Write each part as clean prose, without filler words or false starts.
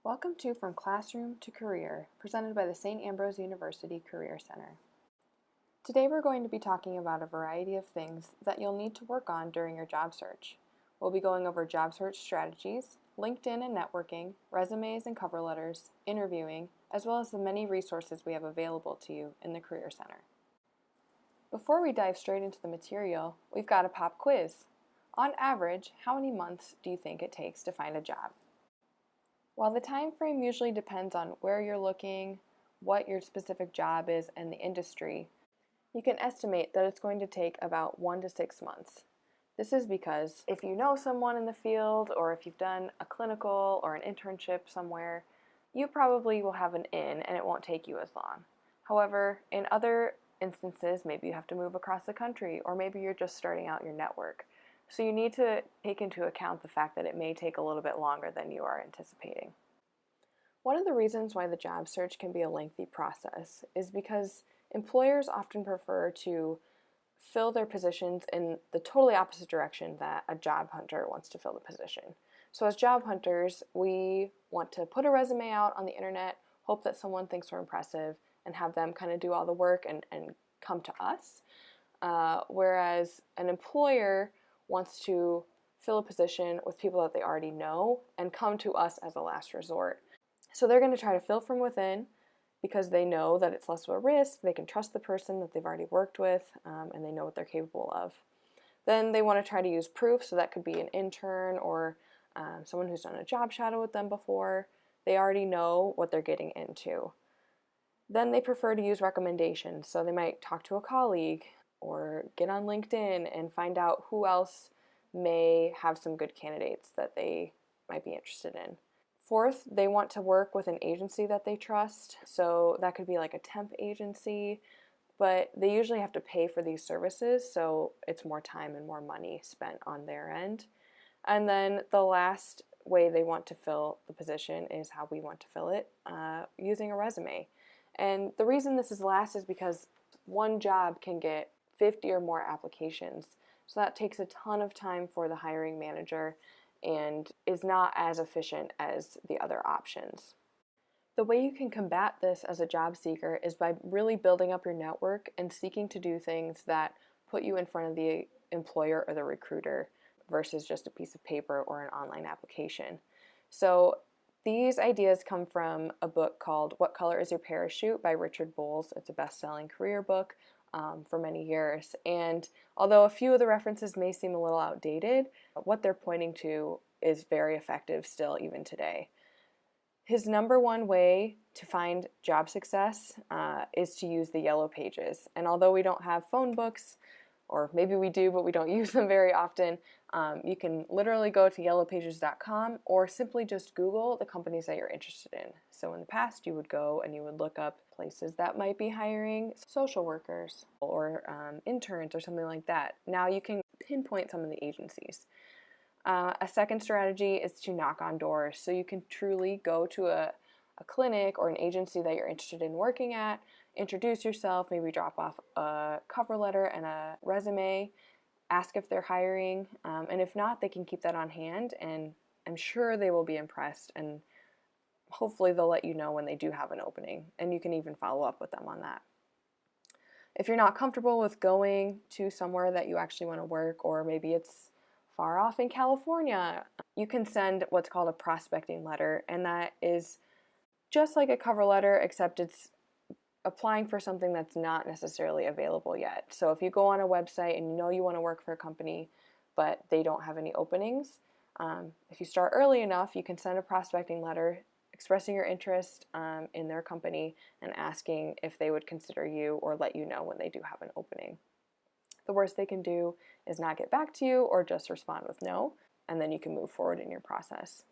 Welcome to From Classroom to Career, presented by the St. Ambrose University Career Center. Today we're going to be talking about a variety of things that you'll need to work on during your job search. We'll be going over job search strategies, LinkedIn and networking, resumes and cover letters, interviewing, as well as the many resources we have available to you in the Career Center. Before we dive straight into the material, we've got a pop quiz. On average, how many months do you think it takes to find a job? While the time frame usually depends on where you're looking, what your specific job is, and the industry, you can estimate that it's going to take about 1 to 6 months. This is because if you know someone in the field, or if you've done a clinical or an internship somewhere, you probably will have an in and it won't take you as long. However, in other instances, maybe you have to move across the country, or maybe you're just starting out your network. So you need to take into account the fact that it may take a little bit longer than you are anticipating. One of the reasons why the job search can be a lengthy process is because employers often prefer to fill their positions in the totally opposite direction that a job hunter wants to fill the position. So as job hunters, we want to put a resume out on the internet, hope that someone thinks we're impressive, and have them kind of do all the work and come to us. Whereas an employer wants to fill a position with people that they already know and come to us as a last resort. So they're going to try to fill from within because they know that it's less of a risk, they can trust the person that they've already worked with, and they know what they're capable of. Then they want to try to use proof, so that could be an intern or someone who's done a job shadow with them before. They already know what they're getting into. Then they prefer to use recommendations, so they might talk to a colleague or get on LinkedIn and find out who else may have some good candidates that they might be interested in. Fourth, they want to work with an agency that they trust, so that could be like a temp agency, but they usually have to pay for these services, so it's more time and more money spent on their end. And then the last way they want to fill the position is how we want to fill it, using a resume. And the reason this is last is because one job can get 50 or more applications. So that takes a ton of time for the hiring manager and is not as efficient as the other options. The way you can combat this as a job seeker is by really building up your network and seeking to do things that put you in front of the employer or the recruiter versus just a piece of paper or an online application. So these ideas come from a book called What Color is Your Parachute by Richard Bowles. It's a best-selling career book for many years. And although a few of the references may seem a little outdated, what they're pointing to is very effective still even today. His number one way to find job success is to use the yellow pages. And although we don't have phone books, or maybe we do, but we don't use them very often, you can literally go to yellowpages.com or simply just Google the companies that you're interested in. So in the past, you would go and you would look up places that might be hiring social workers or interns or something like that. Now you can pinpoint some of the agencies. A second strategy is to knock on doors. So you can truly go to a clinic or an agency that you're interested in working at, introduce yourself, maybe drop off a cover letter and a resume, ask if they're hiring, and if not, they can keep that on hand, and I'm sure they will be impressed, and hopefully they'll let you know when they do have an opening, and you can even follow up with them on that. If you're not comfortable with going to somewhere that you actually want to work, or maybe it's far off in California, you can send what's called a prospecting letter, and that is just like a cover letter, except it's applying for something that's not necessarily available yet. So if you go on a website and you know you want to work for a company, but they don't have any openings, if you start early enough, you can send a prospecting letter expressing your interest in their company and asking if they would consider you or let you know when they do have an opening. The worst they can do is not get back to you or just respond with no, and then you can move forward in your process.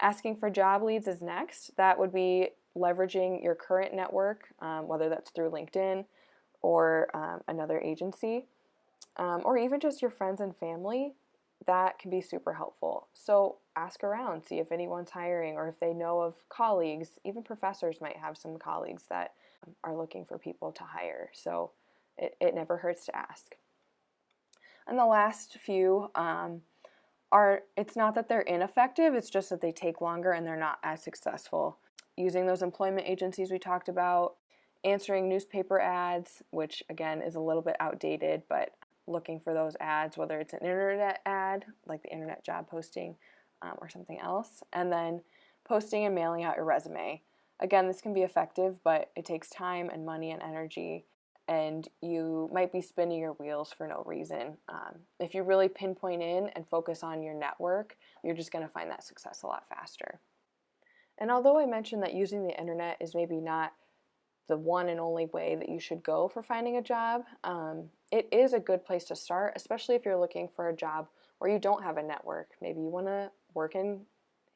Asking for job leads is next. That would be leveraging your current network, whether that's through LinkedIn or another agency, or even just your friends and family. That can be super helpful. So ask around, see if anyone's hiring or if they know of colleagues. Even professors might have some colleagues that are looking for people to hire. So it never hurts to ask. And the last few it's not that they're ineffective, it's just that they take longer and they're not as successful. Using those employment agencies we talked about, answering newspaper ads, which again is a little bit outdated, but looking for those ads, whether it's an internet ad, like the internet job posting, or something else, and then posting and mailing out your resume. Again, this can be effective, but it takes time and money and energy, and you might be spinning your wheels for no reason. If you really pinpoint in and focus on your network, you're just going to find that success a lot faster. And although I mentioned that using the internet is maybe not the one and only way that you should go for finding a job, it is a good place to start, especially if you're looking for a job where you don't have a network. Maybe you want to work in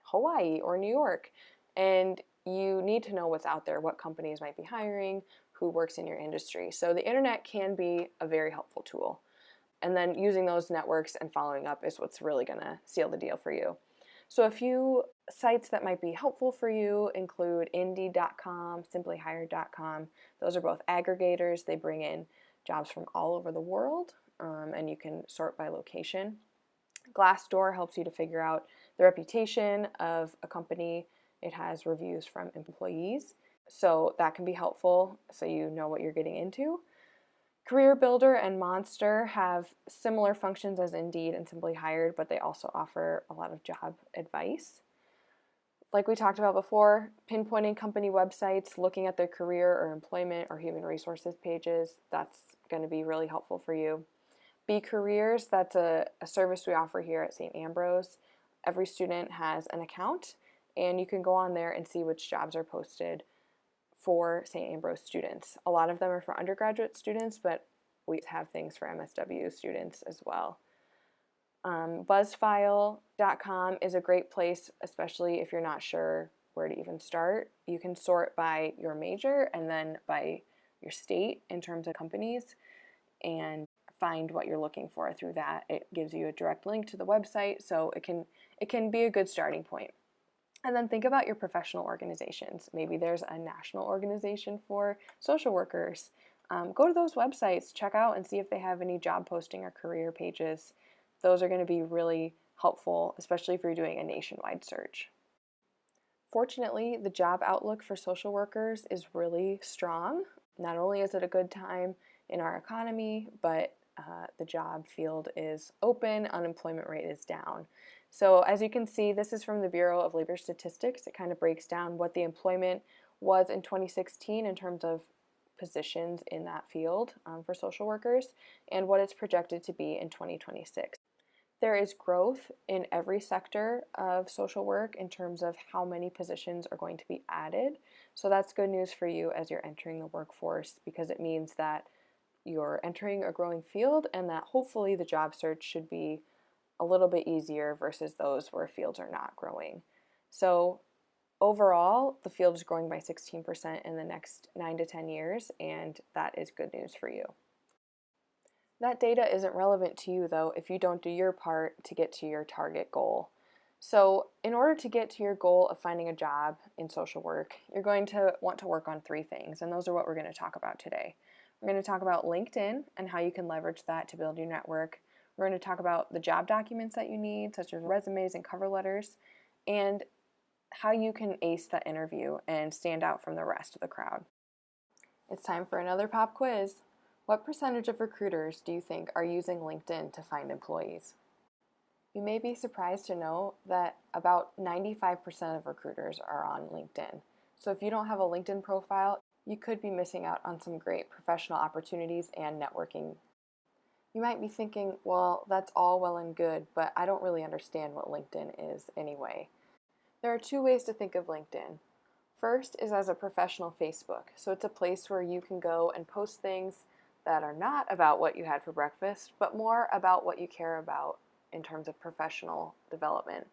Hawaii or New York, and you need to know what's out there, what companies might be hiring, who works in your industry. So the internet can be a very helpful tool. And then using those networks and following up is what's really going to seal the deal for you. So a few sites that might be helpful for you include Indeed.com, SimplyHired.com. Those are both aggregators. They bring in jobs from all over the world, and you can sort by location. Glassdoor helps you to figure out the reputation of a company. It has reviews from employees, so that can be helpful so you know what you're getting into. Career Builder and Monster have similar functions as Indeed and Simply Hired, but they also offer a lot of job advice. Like we talked about before, pinpointing company websites, looking at their career or employment or human resources pages, that's going to be really helpful for you. Be Careers, that's a service we offer here at St. Ambrose. Every student has an account, and you can go on there and see which jobs are posted for St. Ambrose students. A lot of them are for undergraduate students, but we have things for MSW students as well. Buzzfile.com is a great place, especially if you're not sure where to even start. You can sort by your major and then by your state in terms of companies and find what you're looking for through that. It gives you a direct link to the website, so it can be a good starting point. And then think about your professional organizations. Maybe there's a national organization for social workers. Go to those websites, check out and see if they have any job posting or career pages. Those are going to be really helpful, especially if you're doing a nationwide search. Fortunately, the job outlook for social workers is really strong. Not only is it a good time in our economy, but the job field is open, unemployment rate is down. So as you can see, this is from the Bureau of Labor Statistics. It kind of breaks down what the employment was in 2016 in terms of positions in that field for social workers and what it's projected to be in 2026. There is growth in every sector of social work in terms of how many positions are going to be added. So that's good news for you as you're entering the workforce, because it means that you're entering a growing field and that hopefully the job search should be a little bit easier versus those where fields are not growing. So overall, the field is growing by 16% in the next 9 to 10 years, and that is good news for you. That data isn't relevant to you, though, if you don't do your part to get to your target goal. So in order to get to your goal of finding a job in social work, you're going to want to work on 3 things, and those are what we're going to talk about today. We're going to talk about LinkedIn and how you can leverage that to build your network. We're going to talk about the job documents that you need, such as resumes and cover letters, and how you can ace that interview and stand out from the rest of the crowd. It's time for another pop quiz. What percentage of recruiters do you think are using LinkedIn to find employees? You may be surprised to know that about 95% of recruiters are on LinkedIn. So if you don't have a LinkedIn profile, you could be missing out on some great professional opportunities and networking. You might be thinking, well, that's all well and good, but I don't really understand what LinkedIn is anyway. There are 2 ways to think of LinkedIn. First is as a professional Facebook. So it's a place where you can go and post things that are not about what you had for breakfast, but more about what you care about in terms of professional development.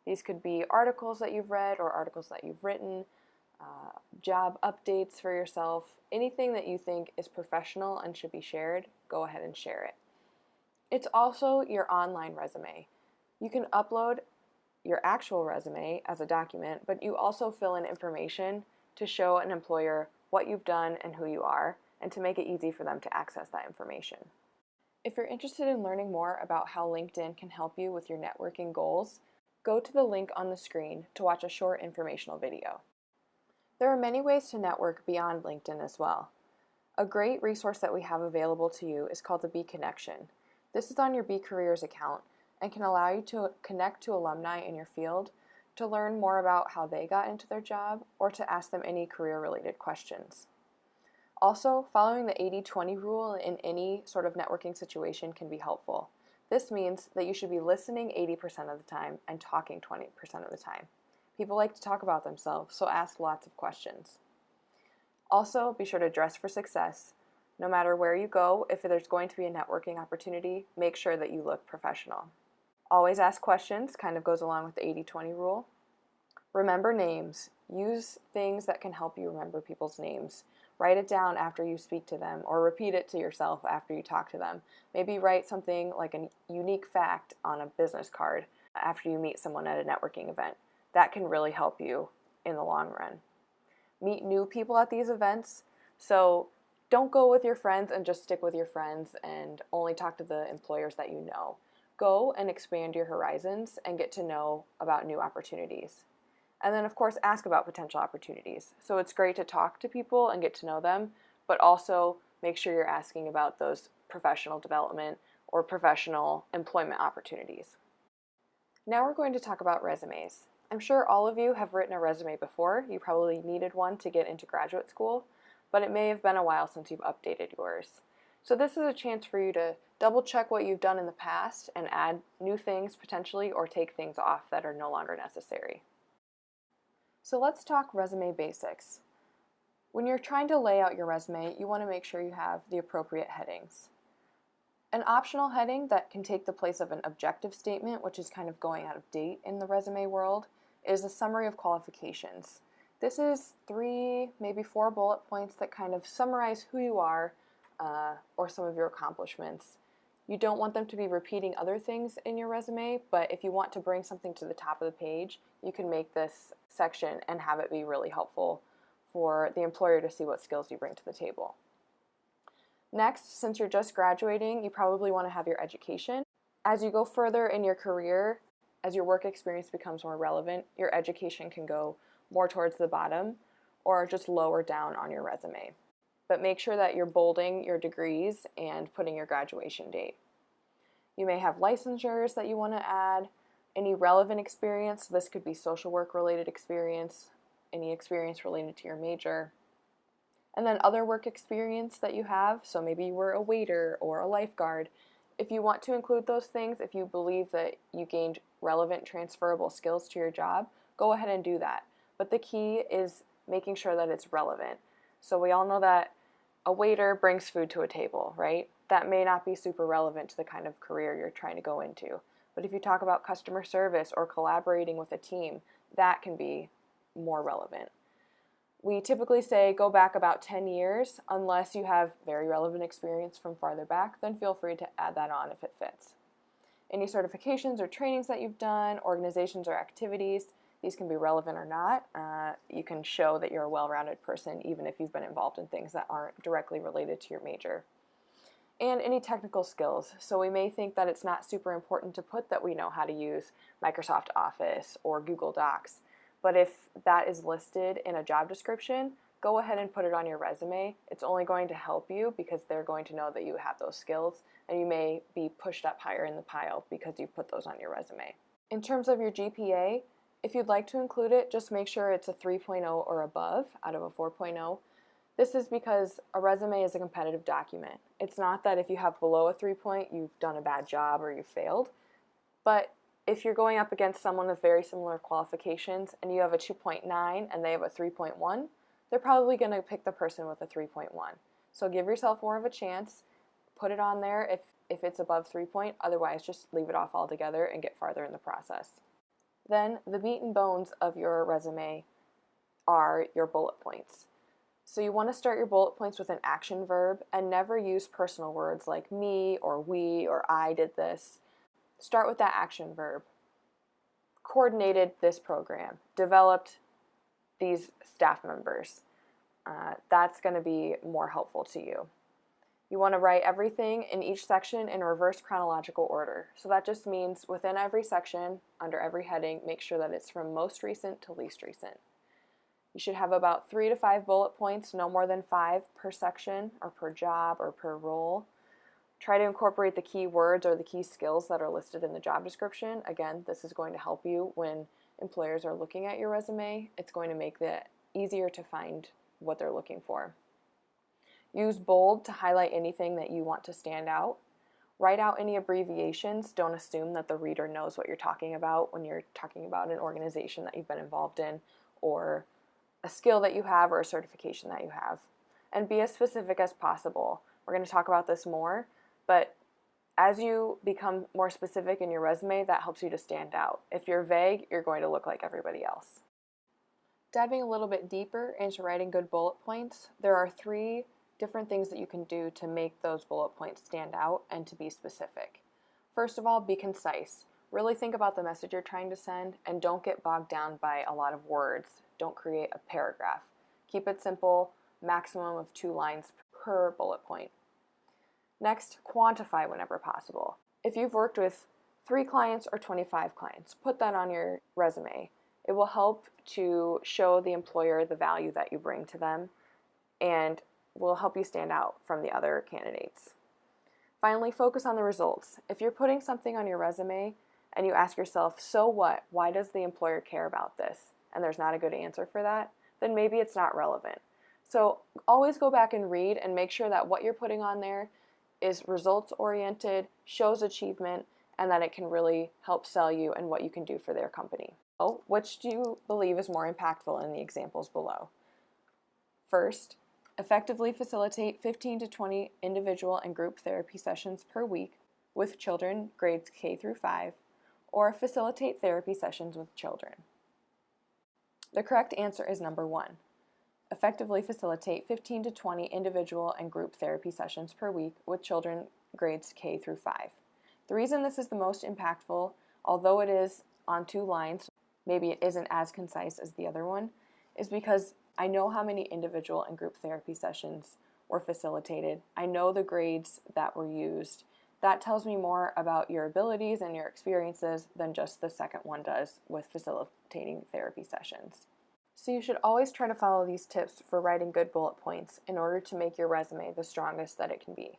These could be articles that you've read or articles that you've written, job updates for yourself, anything that you think is professional and should be shared, go ahead and share it. It's also your online resume. You can upload your actual resume as a document, but you also fill in information to show an employer what you've done and who you are, and to make it easy for them to access that information. If you're interested in learning more about how LinkedIn can help you with your networking goals, go to the link on the screen to watch a short informational video. There are many ways to network beyond LinkedIn as well. A great resource that we have available to you is called the Be Connection. This is on your Be Careers account and can allow you to connect to alumni in your field to learn more about how they got into their job or to ask them any career-related questions. Also, following the 80-20 rule in any sort of networking situation can be helpful. This means that you should be listening 80% of the time and talking 20% of the time. People like to talk about themselves, so ask lots of questions. Also, be sure to dress for success. No matter where you go, if there's going to be a networking opportunity, make sure that you look professional. Always ask questions, kind of goes along with the 80-20 rule. Remember names. Use things that can help you remember people's names. Write it down after you speak to them, or repeat it to yourself after you talk to them. Maybe write something like a unique fact on a business card after you meet someone at a networking event. That can really help you in the long run. Meet new people at these events, so don't go with your friends and just stick with your friends and only talk to the employers that you know. Go and expand your horizons and get to know about new opportunities. And then, of course, ask about potential opportunities. So it's great to talk to people and get to know them, but also make sure you're asking about those professional development or professional employment opportunities. Now we're going to talk about resumes. I'm sure all of you have written a resume before. You probably needed one to get into graduate school, but it may have been a while since you've updated yours. So this is a chance for you to double check what you've done in the past and add new things potentially or take things off that are no longer necessary. So let's talk resume basics. When you're trying to lay out your resume, you want to make sure you have the appropriate headings. An optional heading that can take the place of an objective statement, which is kind of going out of date in the resume world, is a summary of qualifications. This is 3, maybe 4 bullet points that kind of summarize who you are or some of your accomplishments. You don't want them to be repeating other things in your resume, but if you want to bring something to the top of the page, you can make this section and have it be really helpful for the employer to see what skills you bring to the table. Next, since you're just graduating, you probably want to have your education. As you go further in your career, as your work experience becomes more relevant, your education can go more towards the bottom or just lower down on your resume. But make sure that you're bolding your degrees and putting your graduation date. You may have licensures that you want to add, any relevant experience. This could be social work related experience, any experience related to your major. And then other work experience that you have, so maybe you were a waiter or a lifeguard. If you want to include those things, if you believe that you gained relevant transferable skills to your job, go ahead and do that. But the key is making sure that it's relevant. So we all know that a waiter brings food to a table, right? That may not be super relevant to the kind of career you're trying to go into. But if you talk about customer service or collaborating with a team, that can be more relevant. We typically say go back about 10 years. Unless you have very relevant experience from farther back, then feel free to add that on if it fits. Any certifications or trainings that you've done, organizations or activities, these can be relevant or not. You can show that you're a well-rounded person even if you've been involved in things that aren't directly related to your major. And any technical skills. So we may think that it's not super important to put that we know how to use Microsoft Office or Google Docs. But if that is listed in a job description, go ahead and put it on your resume. It's only going to help you because they're going to know that you have those skills, and you may be pushed up higher in the pile because you've put those on your resume. In terms of your GPA, if you'd like to include it, just make sure it's a 3.0 or above out of a 4.0. This is because a resume is a competitive document. It's not that if you have below a 3 point, you've done a bad job or you've failed, but if you're going up against someone with very similar qualifications and you have a 2.9 and they have a 3.1, they're probably going to pick the person with a 3.1. So give yourself more of a chance. Put it on there if it's above 3 point. Otherwise, just leave it off altogether and get farther in the process. Then the meat and bones of your resume are your bullet points. So you want to start your bullet points with an action verb and never use personal words like me or we or I did this. Start with that action verb. Coordinated this program. Developed these staff members. That's going to be more helpful to you. You want to write everything in each section in reverse chronological order. So that just means within every section, under every heading, make sure that it's from most recent to least recent. You should have about 3 to 5 bullet points, no more than 5 per section or per job or per role. Try to incorporate the key words or the key skills that are listed in the job description. Again, this is going to help you when employers are looking at your resume. It's going to make it easier to find what they're looking for. Use bold to highlight anything that you want to stand out. Write out any abbreviations. Don't assume that the reader knows what you're talking about when you're talking about an organization that you've been involved in or a skill that you have or a certification that you have. And be as specific as possible. We're going to talk about this more, but as you become more specific in your resume, that helps you to stand out. If you're vague, you're going to look like everybody else. Diving a little bit deeper into writing good bullet points, there are 3 different things that you can do to make those bullet points stand out and to be specific. First of all, be concise. Really think about the message you're trying to send and don't get bogged down by a lot of words. Don't create a paragraph. Keep it simple, maximum of 2 lines per bullet point. Next, quantify whenever possible. If you've worked with 3 clients or 25 clients, put that on your resume. It will help to show the employer the value that you bring to them and will help you stand out from the other candidates. Finally, focus on the results. If you're putting something on your resume and you ask yourself, so what? Why does the employer care about this? And there's not a good answer for that, then maybe it's not relevant. So always go back and read and make sure that what you're putting on there is results oriented, shows achievement, and that it can really help sell you and what you can do for their company. So, which do you believe is more impactful in the examples below? First, effectively facilitate 15 to 20 individual and group therapy sessions per week with children grades K through 5, or facilitate therapy sessions with children. The correct answer is number 1. Effectively facilitate 15 to 20 individual and group therapy sessions per week with children grades K through 5. The reason this is the most impactful, although it is on 2 lines, maybe it isn't as concise as the other one, is because I know how many individual and group therapy sessions were facilitated. I know the grades that were used. That tells me more about your abilities and your experiences than just the second one does with facilitating therapy sessions. So you should always try to follow these tips for writing good bullet points in order to make your resume the strongest that it can be.